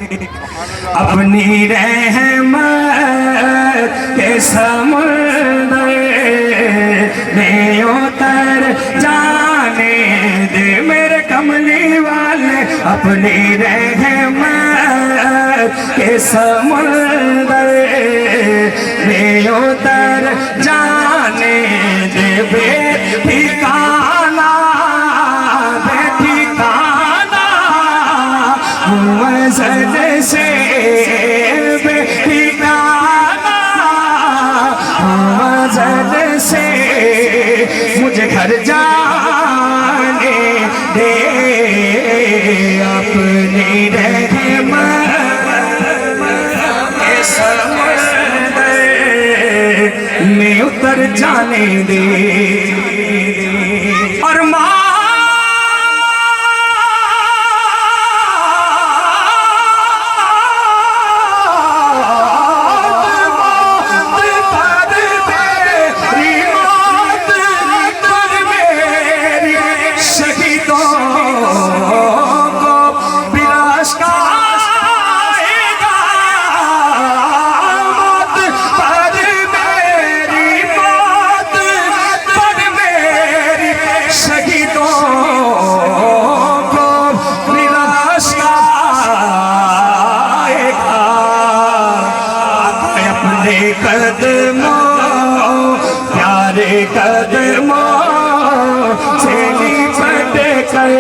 अपनी रहमत के समुंदर में उतर जाने दे मेरे कमली वाले। अपनी रहमत के समुंदर में उतर जाने दे बेठिकाना बेठिकाना मज़द से बेठिकाना मज़द से मुझे घर जाने दे। अपनी रहमत के समुंदर में उतर जाने दे। और प्यारे कदमों से लिपट कर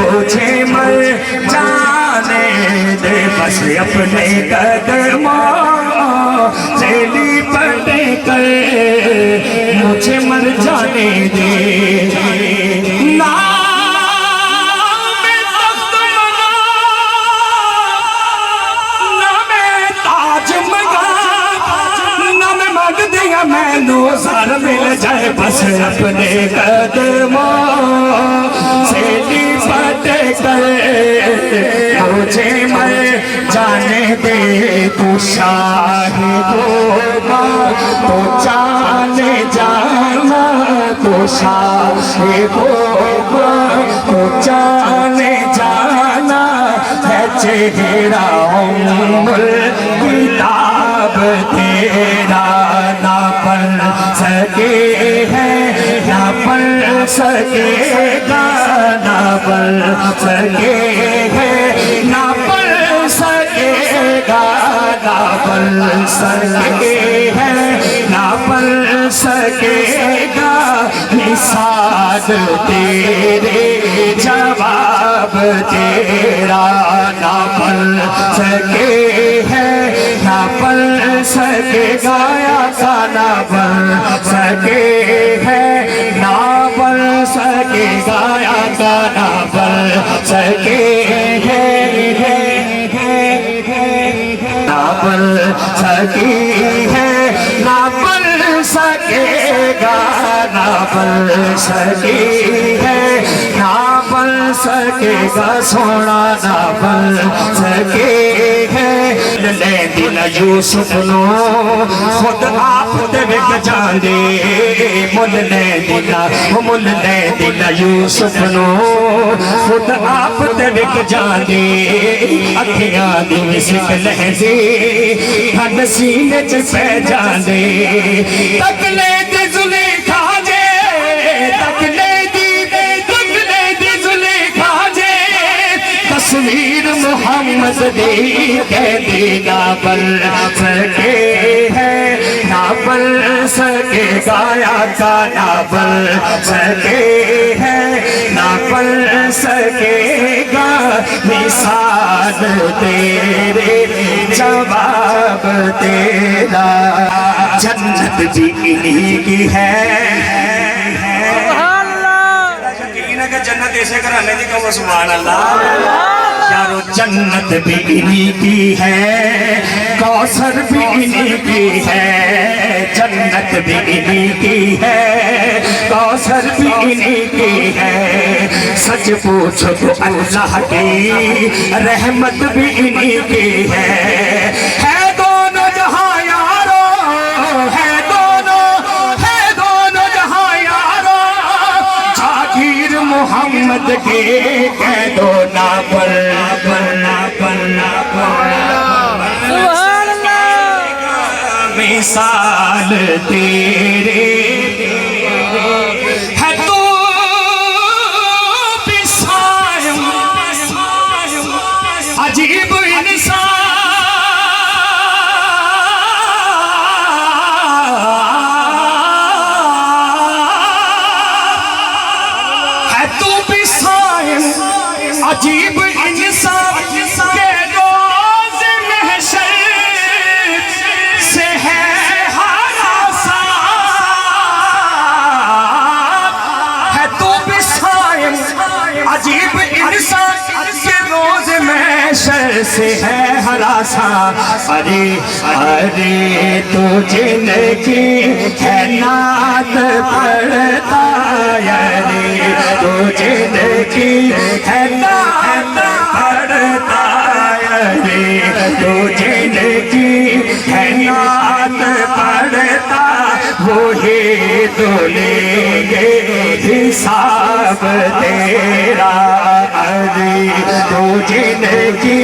मुझे मर जाने दे। बस अपने कदमों से लिपट कर मुझे मर जाने दे। ना मैनू सर मिल जाए बस अपने कदमों से लिपट कर मुझे मर जाने दे। तू शाहिदों तो जाने जाना तो शाहिदों तो जाने जाना है चेहरा उम्मुल किताब तेरा ना पढ़ सके है ना पढ़ सकेगा ना पढ़ सके है ना पढ़ सकेगा ना पढ़ सके है ना पढ़ सकेगा। निसाद तेरे जवाब तेरा ना पढ़ सके है ना पढ़ सकेगा का ना पढ़ सके है ना पढ़ सकेगा का ना पढ़ सके है ना पढ़ सके है ना पढ़ सकेगा ना पढ़ सके है ना पढ़ सकेगा। सोना ना पढ़ सके है ले दिल यूसुफ नो खुद आप विक जांदे मुल ले दिल यूसुफ नो खुद आप विक जांदे। अखियां दी सिक लहंदे हद सीने च पै जांदे। तकले दे जुलेखा जे तकले दी जुलेखा जे तस्वीर मोहम्मद दी कह देगा पढ़ सके है ना पढ़ सकेगा का ना पढ़ सके है ना पढ़ सकेगा। मिसाल तेरे जवाब तेरा जन्नत भी इन्हीं की है। जन्नत ऐसे कराने की कहो सुभान अल्लाह। यारो जन्नत भी इन्हीं की है कौसर भी इन्हीं की है। जन्नत भी इन्हीं की है कौसर भी इन्हीं की है। सच पूछो तो अल्लाह की रहमत भी इन्हीं की है दोनों जहां यारो है दोनों जहां यारो। जागीर मोहम्मद के कह दो ना पढ़ मिसाल तेरे है तू भी सायम अजीब इंसान है तू भी सायम अजीब इंसान के रोज महशर से है हरासा है तू भी सायम अजीब इंसान के रोज महशर से है हरासा अरे अरे तू जिनकी है नात पढ़ता अरे तू जिनकी है नात पढ़ता अरे तू जिनकी है नात पढ़ता वही तो लेंगे हिसाब तेरा अरे तू जिनकी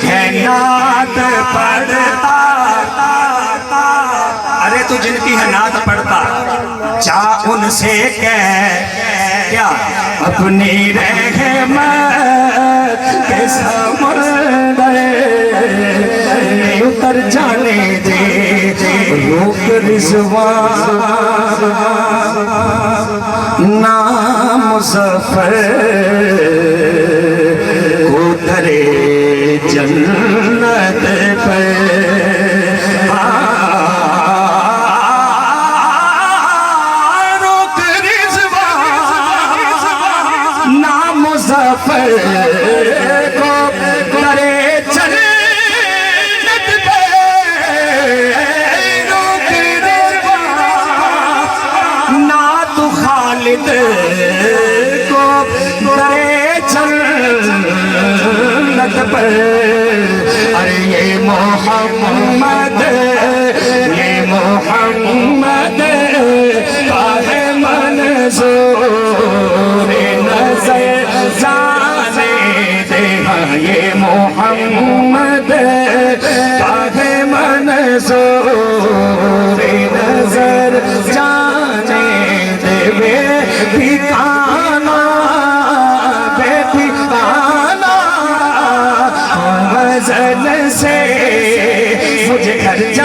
है नात पढ़ता अरे तू जिनकी है नात पढ़ता जा उनसे क्या अपनी रहमत के समुंदर में उतर जाने दे रोक रिज़वान नाम मुज़फ़्फ़र को धरे जन्नत पर रोक रिज़वान नाम मुज़फ़्फ़र को धरे जन्नत पे रोक रिज़वान ना तू खालिद को धरे जन्नत पर अरे ये मोहम्मद का है मंज़ूर नज़र जाने दे ये मोहम्मद का है मंज़ूर नज़र जाने दे ठिकाना बेठिकाना वज़न से मुझे घर जा